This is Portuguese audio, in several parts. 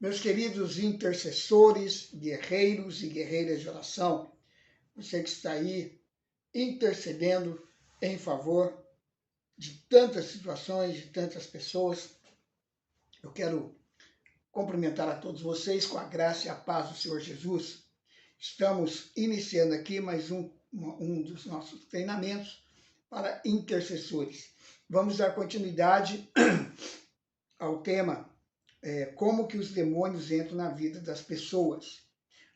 Meus queridos intercessores, guerreiros e guerreiras de oração, você que está aí intercedendo em favor de tantas situações, de tantas pessoas, eu quero cumprimentar a todos vocês com a graça e a paz do Senhor Jesus. Estamos iniciando aqui mais um dos nossos treinamentos para intercessores. Vamos dar continuidade ao tema como que os demônios entram na vida das pessoas.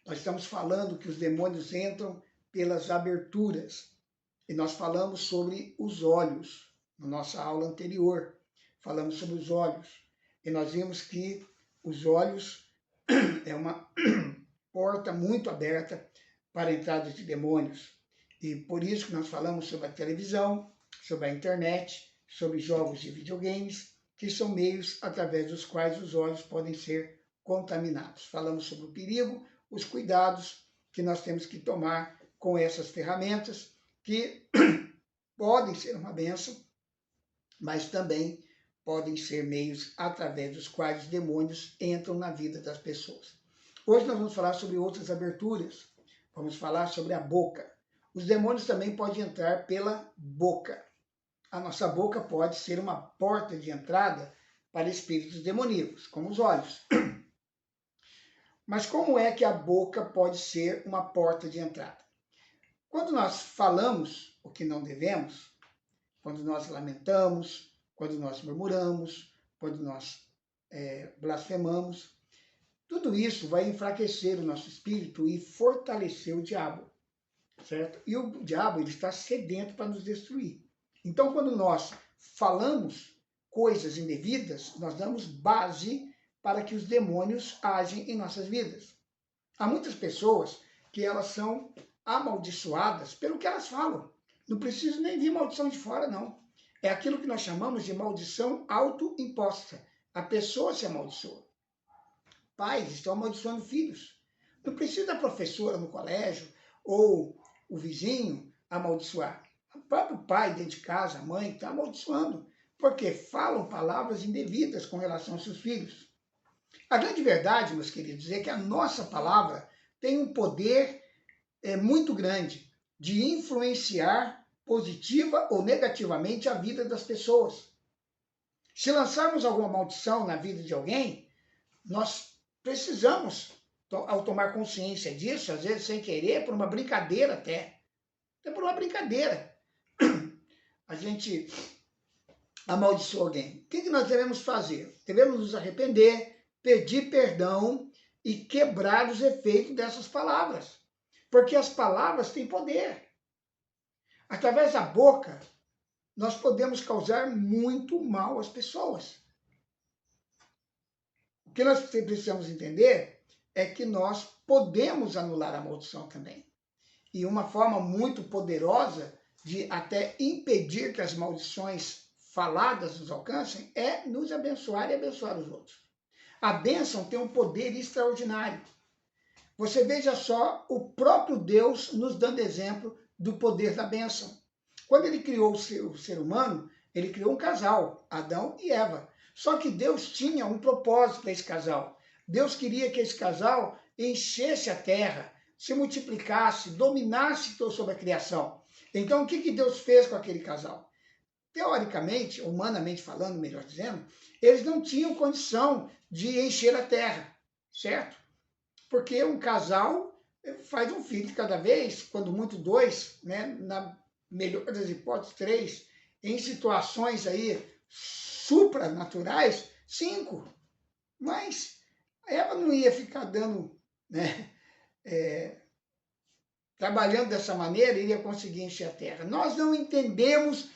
Nós estamos falando que os demônios entram pelas aberturas. E nós falamos sobre os olhos, na nossa aula anterior. Falamos sobre os olhos. E nós vimos que os olhos é uma porta muito aberta para a entrada de demônios. E por isso que nós falamos sobre a televisão, sobre a internet, sobre jogos de videogames, que são meios através dos quais os olhos podem ser contaminados. Falamos sobre o perigo, os cuidados que nós temos que tomar com essas ferramentas, que podem ser uma bênção, mas também podem ser meios através dos quais os demônios entram na vida das pessoas. Hoje nós vamos falar sobre outras aberturas. Vamos falar sobre a boca. Os demônios também podem entrar pela boca. A nossa boca pode ser uma porta de entrada para espíritos demoníacos, como os olhos. Mas como é que a boca pode ser uma porta de entrada? Quando nós falamos o que não devemos, quando nós lamentamos, quando nós murmuramos, quando nós blasfemamos, tudo isso vai enfraquecer o nosso espírito e fortalecer o diabo, certo? E o diabo ele está sedento para nos destruir. Então, quando nós falamos coisas indevidas, nós damos base para que os demônios agem em nossas vidas. Há muitas pessoas que elas são amaldiçoadas pelo que elas falam. Não precisa nem vir maldição de fora, não. É aquilo que nós chamamos de maldição autoimposta. A pessoa se amaldiçoa. Pais estão amaldiçoando filhos. Não precisa da professora no colégio ou o vizinho amaldiçoar. O próprio pai dentro de casa, a mãe, está amaldiçoando, porque falam palavras indevidas com relação aos seus filhos. A grande verdade, meus queridos, é que a nossa palavra tem um poder muito grande de influenciar positiva ou negativamente a vida das pessoas. Se lançarmos alguma maldição na vida de alguém, nós precisamos, ao tomar consciência disso, às vezes sem querer, por uma brincadeira até por uma brincadeira, a gente amaldiçoa alguém. O que nós devemos fazer? Devemos nos arrepender, pedir perdão e quebrar os efeitos dessas palavras. Porque as palavras têm poder. Através da boca, nós podemos causar muito mal às pessoas. O que nós precisamos entender é que nós podemos anular a maldição também. E uma forma muito poderosa de até impedir que as maldições faladas nos alcancem é nos abençoar e abençoar os outros. A bênção tem um poder extraordinário. Você veja só o próprio Deus nos dando exemplo do poder da bênção. Quando ele criou o ser humano, ele criou um casal, Adão e Eva. Só que Deus tinha um propósito para esse casal. Deus queria que esse casal enchesse a terra, se multiplicasse, dominasse sobre a criação. Então, o que Deus fez com aquele casal? Teoricamente, humanamente falando, melhor dizendo, eles não tinham condição de encher a terra, certo? Porque um casal faz um filho de cada vez, quando muito dois, né? Na melhor das hipóteses, 3, em situações aí supranaturais, 5. Mas ela não ia ficar dando, né? Trabalhando dessa maneira, iria conseguir encher a terra. Nós não entendemos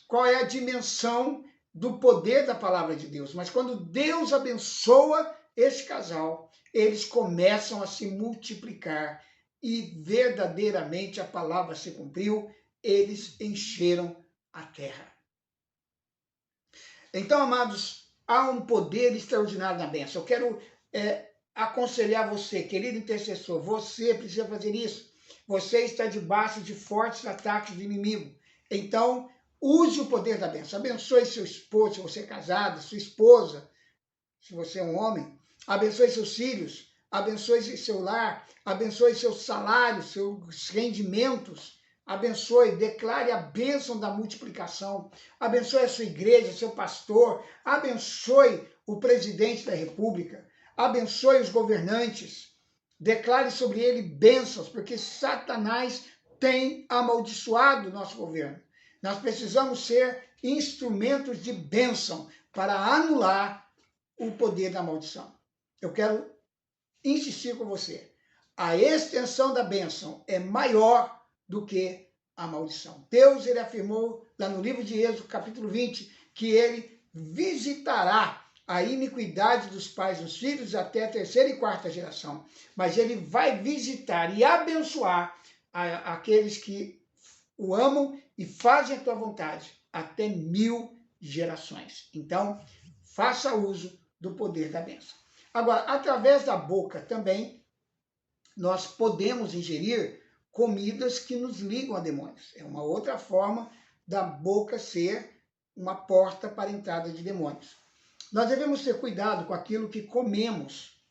qual é a dimensão do poder da palavra de Deus, mas quando Deus abençoa esse casal, eles começam a se multiplicar e verdadeiramente a palavra se cumpriu, eles encheram a terra. Então, amados, há um poder extraordinário na bênção. Eu quero aconselhar você, querido intercessor, você precisa fazer isso. Você está debaixo de fortes ataques do inimigo. Então, use o poder da bênção. Abençoe seu esposo, se você é casado, sua esposa, se você é um homem. abençoe seus filhos, abençoe seu lar, abençoe seus salários, seus rendimentos, abençoe, declare a bênção da multiplicação, abençoe a sua igreja, seu pastor, abençoe o presidente da república, abençoe os governantes, declare sobre ele bênçãos, porque Satanás tem amaldiçoado o nosso governo. Nós precisamos ser instrumentos de bênção para anular o poder da maldição. Eu quero insistir com você. A extensão da bênção é maior do que a maldição. Deus, ele afirmou lá no livro de Êxodo, capítulo 20, que ele visitará a iniquidade dos pais dos filhos até a terceira e quarta geração. Mas ele vai visitar e abençoar aqueles que o amam e fazem a tua vontade até 1000 gerações. Então, faça uso do poder da bênção. Agora, através da boca também, nós podemos ingerir comidas que nos ligam a demônios. É uma outra forma da boca ser uma porta para a entrada de demônios. Nós devemos ter cuidado com aquilo que comemos,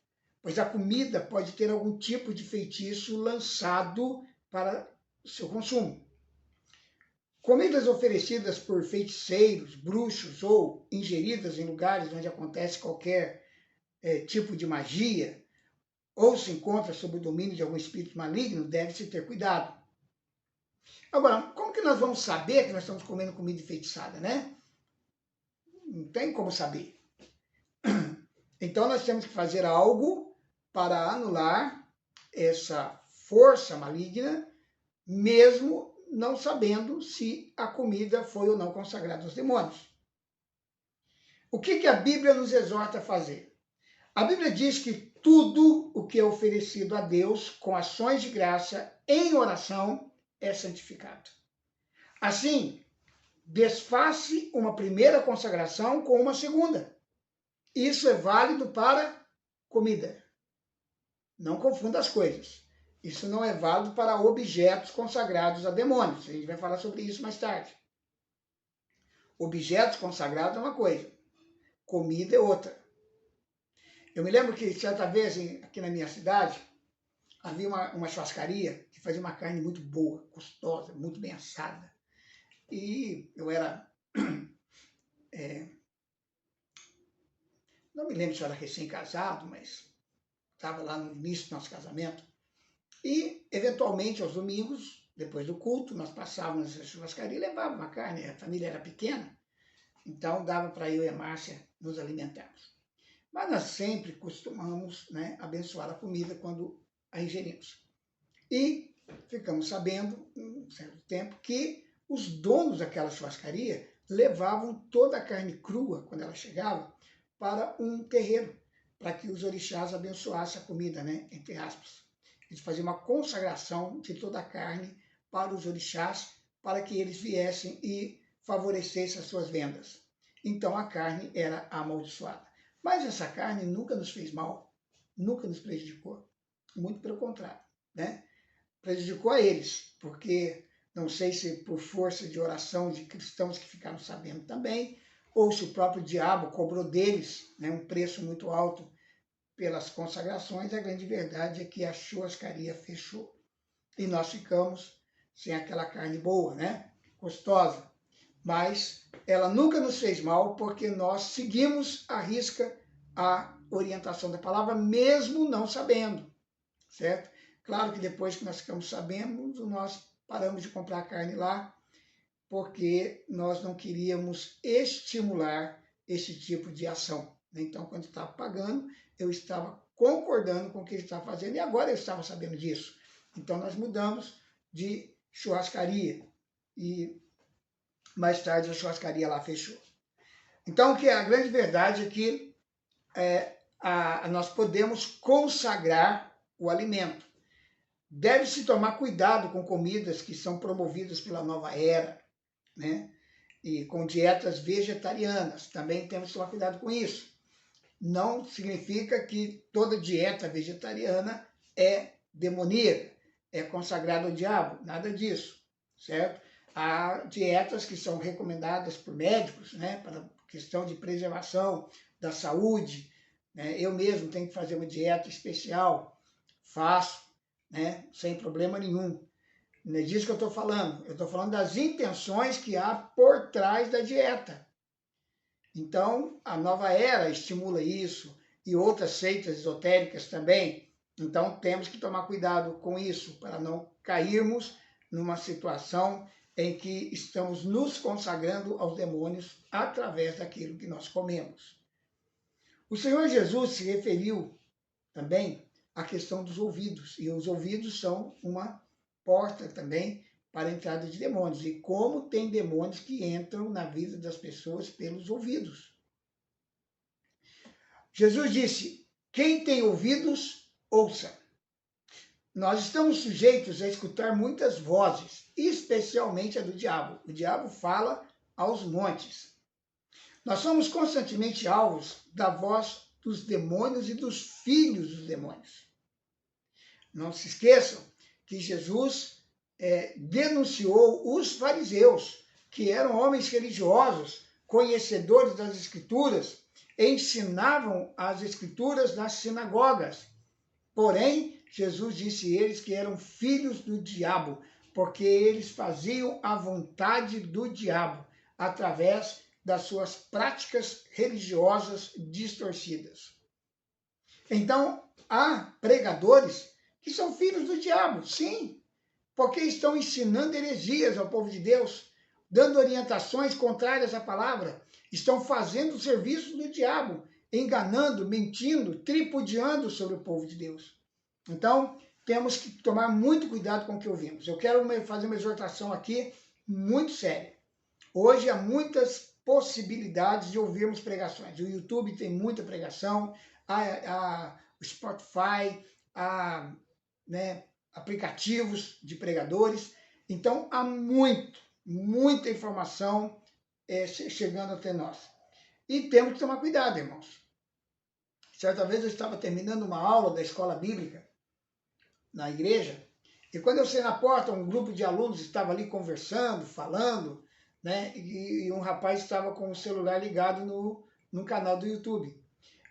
pois a comida pode ter algum tipo de feitiço lançado para o seu consumo. Comidas oferecidas por feiticeiros, bruxos ou ingeridas em lugares onde acontece qualquer tipo de magia ou se encontra sob o domínio de algum espírito maligno, deve-se ter cuidado. Agora, como que nós vamos saber que nós estamos comendo comida enfeitiçada, né? Não tem como saber. Então, nós temos que fazer algo para anular essa força maligna, mesmo não sabendo se a comida foi ou não consagrada aos demônios. O que a Bíblia nos exorta a fazer? A Bíblia diz que tudo o que é oferecido a Deus com ações de graça em oração é santificado. Assim, desface uma primeira consagração com uma segunda. Isso é válido para comida. Não confunda as coisas. Isso não é válido para objetos consagrados a demônios. A gente vai falar sobre isso mais tarde. Objetos consagrados é uma coisa, comida é outra. Eu me lembro que certa vez aqui na minha cidade havia uma churrascaria que fazia uma carne muito boa, gostosa, muito bem assada. E eu era... não me lembro se eu era recém-casado, mas estava lá no início do nosso casamento. E, eventualmente, aos domingos, depois do culto, nós passávamos nessa churrascaria e levávamos uma carne. A família era pequena, então dava para eu e a Márcia nos alimentarmos. Mas nós sempre costumamos, né, abençoar a comida quando a ingerimos. E ficamos sabendo, um certo tempo, que os donos daquela churrascaria levavam toda a carne crua, quando ela chegava, para um terreiro, para que os orixás abençoassem a comida, né, entre aspas. Eles faziam uma consagração de toda a carne para os orixás, para que eles viessem e favorecessem as suas vendas. Então a carne era amaldiçoada. Mas essa carne nunca nos fez mal, nunca nos prejudicou. Muito pelo contrário, né? Prejudicou a eles, porque não sei se por força de oração de cristãos que ficaram sabendo também, ou se o próprio diabo cobrou deles, né, um preço muito alto pelas consagrações. A grande verdade é que a churrascaria fechou. E nós ficamos sem aquela carne boa, né? Gostosa. Mas ela nunca nos fez mal, porque nós seguimos à risca a orientação da palavra, mesmo não sabendo, certo? Claro que depois que nós ficamos sabendo, nós paramos de comprar carne lá, porque nós não queríamos estimular esse tipo de ação. Então, quando estava pagando, eu estava concordando com o que ele estava fazendo, e agora eu estava sabendo disso. Então, nós mudamos de churrascaria, e mais tarde a churrascaria lá fechou. Então, que a grande verdade é que nós podemos consagrar o alimento. Deve-se tomar cuidado com comidas que são promovidas pela nova era, né? E com dietas vegetarianas. Também temos que tomar cuidado com isso. Não significa que toda dieta vegetariana é demoníaca, é consagrada ao diabo. Nada disso, certo? Há dietas que são recomendadas por médicos, né, para questão de preservação da saúde, né? Eu mesmo tenho que fazer uma dieta especial, faço, né? Sem problema nenhum. Não é disso que eu estou falando. Eu estou falando das intenções que há por trás da dieta. Então, a nova era estimula isso e outras seitas esotéricas também. Então, temos que tomar cuidado com isso para não cairmos numa situação em que estamos nos consagrando aos demônios através daquilo que nós comemos. O Senhor Jesus se referiu também à questão dos ouvidos, e os ouvidos são uma porta também para a entrada de demônios, e como tem demônios que entram na vida das pessoas pelos ouvidos. Jesus disse: quem tem ouvidos, ouça. Nós estamos sujeitos a escutar muitas vozes, especialmente a do diabo. O diabo fala aos montes. Nós somos constantemente alvos da voz dos demônios e dos filhos dos demônios. Não se esqueçam que Jesus denunciou os fariseus, que eram homens religiosos, conhecedores das Escrituras, ensinavam as Escrituras nas sinagogas. Porém, Jesus disse a eles que eram filhos do diabo, porque eles faziam a vontade do diabo, através das suas práticas religiosas distorcidas. Então, há pregadores que são filhos do diabo, sim, porque estão ensinando heresias ao povo de Deus, dando orientações contrárias à palavra, estão fazendo o serviço do diabo, enganando, mentindo, tripudiando sobre o povo de Deus. Então, temos que tomar muito cuidado com o que ouvimos. Eu quero fazer uma exortação aqui muito séria. Hoje há muitas possibilidades de ouvirmos pregações. O YouTube tem muita pregação, o Spotify, aplicativos de pregadores. Então, há muita informação chegando até nós. E temos que tomar cuidado, irmãos. Certa vez eu estava terminando uma aula da escola bíblica na igreja, e quando eu saí na porta, um grupo de alunos estava ali conversando, falando, né? E um rapaz estava com o celular ligado no canal do YouTube.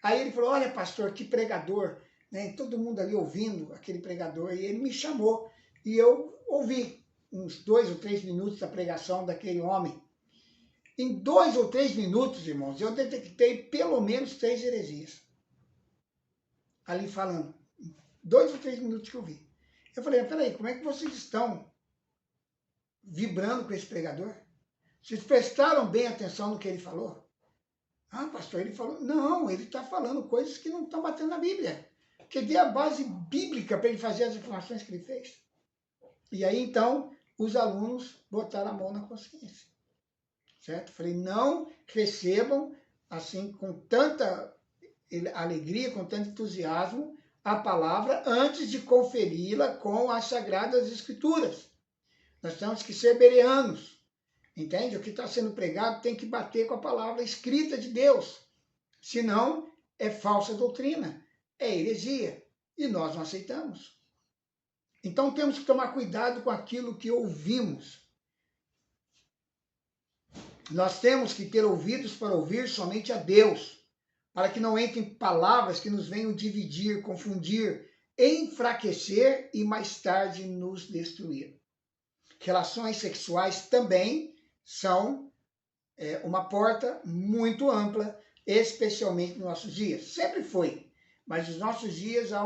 Aí ele falou: olha, pastor, que pregador, né? Todo mundo ali ouvindo aquele pregador, e ele me chamou, e eu ouvi uns 2 ou 3 minutos da pregação daquele homem. Em 2 ou 3 minutos, irmãos, eu detectei pelo menos 3 heresias ali falando. 2 ou 3 minutos que eu vi. Eu falei: peraí, como é que vocês estão vibrando com esse pregador? Vocês prestaram bem atenção no que ele falou? Ah, pastor, ele falou... Não, ele está falando coisas que não estão batendo na Bíblia. Que dê a base bíblica para ele fazer as afirmações que ele fez. E aí, então, os alunos botaram a mão na consciência. Certo? Falei: não recebam, assim, com tanta alegria, com tanto entusiasmo, a palavra antes de conferi-la com as Sagradas Escrituras. Nós temos que ser bereanos, entende? O que está sendo pregado tem que bater com a palavra escrita de Deus. Senão, é falsa doutrina, é heresia, e nós não aceitamos. Então, temos que tomar cuidado com aquilo que ouvimos. Nós temos que ter ouvidos para ouvir somente a Deus, para que não entrem palavras que nos venham dividir, confundir, enfraquecer e mais tarde nos destruir. Relações sexuais também são uma porta muito ampla, especialmente nos nossos dias. Sempre foi, mas nos nossos dias há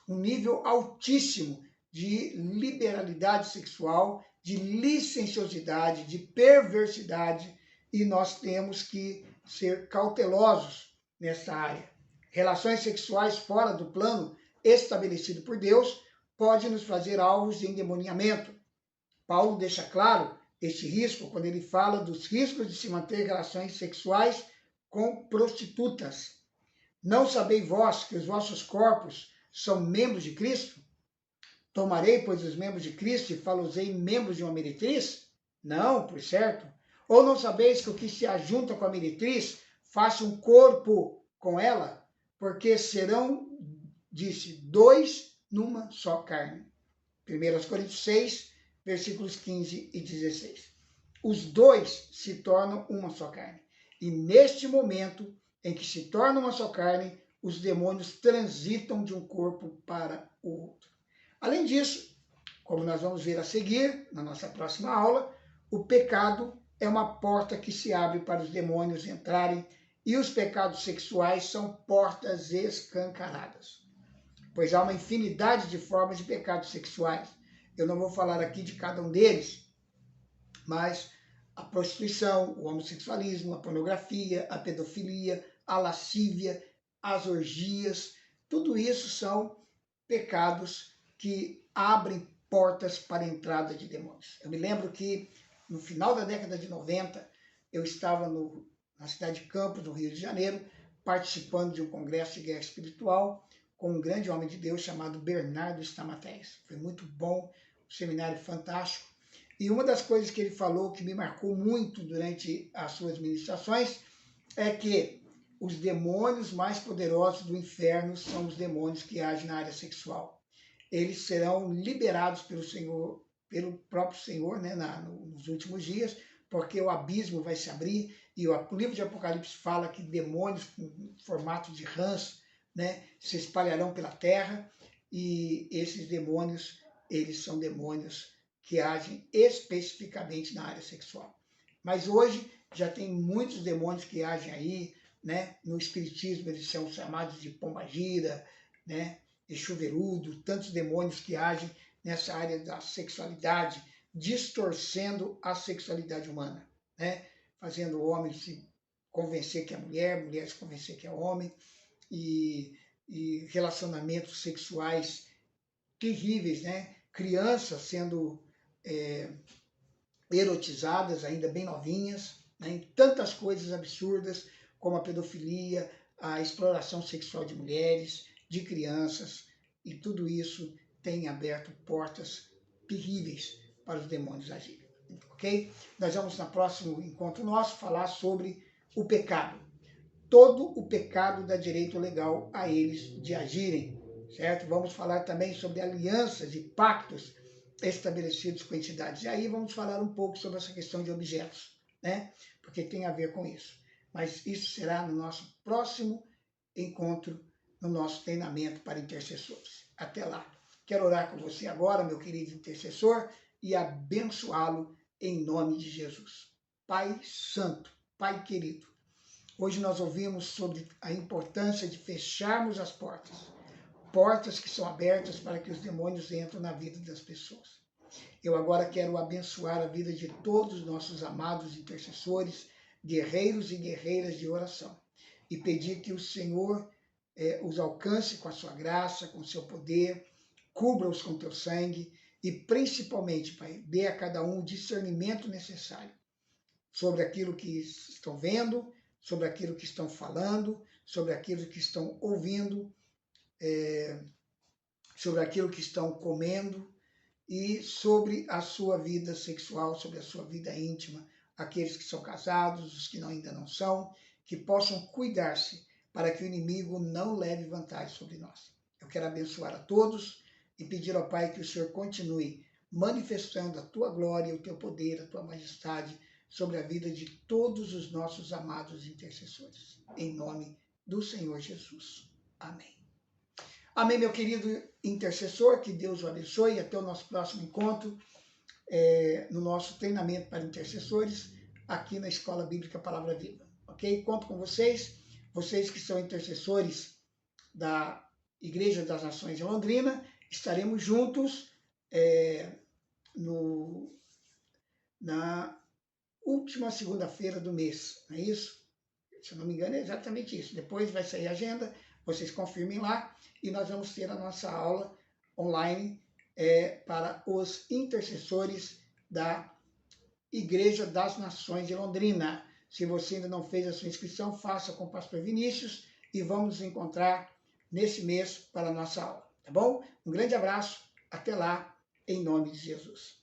um nível altíssimo de liberalidade sexual, de licenciosidade, de perversidade, e nós temos que ser cautelosos nessa área. Relações sexuais fora do plano estabelecido por Deus pode nos fazer alvos de endemoniamento. Paulo deixa claro este risco quando ele fala dos riscos de se manter relações sexuais com prostitutas. Não sabeis vós que os vossos corpos são membros de Cristo? Tomarei, pois, os membros de Cristo e falosei membros de uma meretriz? Não, por certo. Ou não sabeis que o que se ajunta com a meretriz faça um corpo com ela? Porque serão, disse, 2 numa só carne. 1 Coríntios 6, versículos 15 e 16. Os 2 se tornam uma só carne. E neste momento em que se torna uma só carne, os demônios transitam de um corpo para o outro. Além disso, como nós vamos ver a seguir, na nossa próxima aula, o pecado é uma porta que se abre para os demônios entrarem e os pecados sexuais são portas escancaradas. Pois há uma infinidade de formas de pecados sexuais. Eu não vou falar aqui de cada um deles, mas a prostituição, o homossexualismo, a pornografia, a pedofilia, a lascívia, as orgias, tudo isso são pecados que abrem portas para a entrada de demônios. Eu me lembro que no final da década de 90, eu estava na cidade de Campos, no Rio de Janeiro, participando de um congresso de guerra espiritual com um grande homem de Deus chamado Bernardo Stamatéis. Foi muito bom, um seminário fantástico. E uma das coisas que ele falou que me marcou muito durante as suas ministrações é que os demônios mais poderosos do inferno são os demônios que agem na área sexual. Eles serão liberados pelo Senhor, pelo próprio Senhor, né, nos últimos dias, porque o abismo vai se abrir e o livro de Apocalipse fala que demônios com formato de rãs, né, se espalharão pela terra e esses demônios, eles são demônios que agem especificamente na área sexual. Mas hoje já tem muitos demônios que agem aí, né? No espiritismo eles são chamados de pombagira, né? De chuveirudo, tantos demônios que agem nessa área da sexualidade, distorcendo a sexualidade humana, né? Fazendo o homem se convencer que é mulher, mulher se convencer que é homem, e relacionamentos sexuais terríveis, né? Crianças sendo erotizadas, ainda bem novinhas, né? Em tantas coisas absurdas, como a pedofilia, a exploração sexual de mulheres, de crianças, e tudo isso tem aberto portas terríveis para os demônios agirem, ok? Nós vamos, no próximo encontro nosso, falar sobre o pecado. Todo o pecado dá direito legal a eles de agirem, certo? Vamos falar também sobre alianças e pactos estabelecidos com entidades. E aí vamos falar um pouco sobre essa questão de objetos, né? Porque tem a ver com isso. Mas isso será no nosso próximo encontro, no nosso treinamento para intercessores. Até lá. Quero orar com você agora, meu querido intercessor, e abençoá-lo em nome de Jesus. Pai Santo, Pai querido, hoje nós ouvimos sobre a importância de fecharmos as portas. Portas que são abertas para que os demônios entrem na vida das pessoas. Eu agora quero abençoar a vida de todos os nossos amados intercessores, guerreiros e guerreiras de oração, e pedir que o Senhor os alcance com a sua graça, com o seu poder, cubra-os com teu sangue e principalmente, Pai, dê a cada um o discernimento necessário sobre aquilo que estão vendo, sobre aquilo que estão falando, sobre aquilo que estão ouvindo, sobre aquilo que estão comendo e sobre a sua vida sexual, sobre a sua vida íntima, aqueles que são casados, os que ainda não são, que possam cuidar-se para que o inimigo não leve vantagem sobre nós. Eu quero abençoar a todos e pedir ao Pai que o Senhor continue manifestando a tua glória, o teu poder, a tua majestade sobre a vida de todos os nossos amados intercessores. Em nome do Senhor Jesus. Amém. Amém, meu querido intercessor, que Deus o abençoe e até o nosso próximo encontro no nosso treinamento para intercessores aqui na Escola Bíblica Palavra Viva, ok? Conto com vocês, vocês que são intercessores da Igreja das Nações de Londrina, estaremos juntos na última segunda-feira do mês, não é isso? Se eu não me engano é exatamente isso, depois vai sair a agenda, vocês confirmem lá, e nós vamos ter a nossa aula online para os intercessores da Igreja das Nações de Londrina. Se você ainda não fez a sua inscrição, faça com o pastor Vinícius e vamos nos encontrar nesse mês para a nossa aula, tá bom? Um grande abraço, até lá, em nome de Jesus.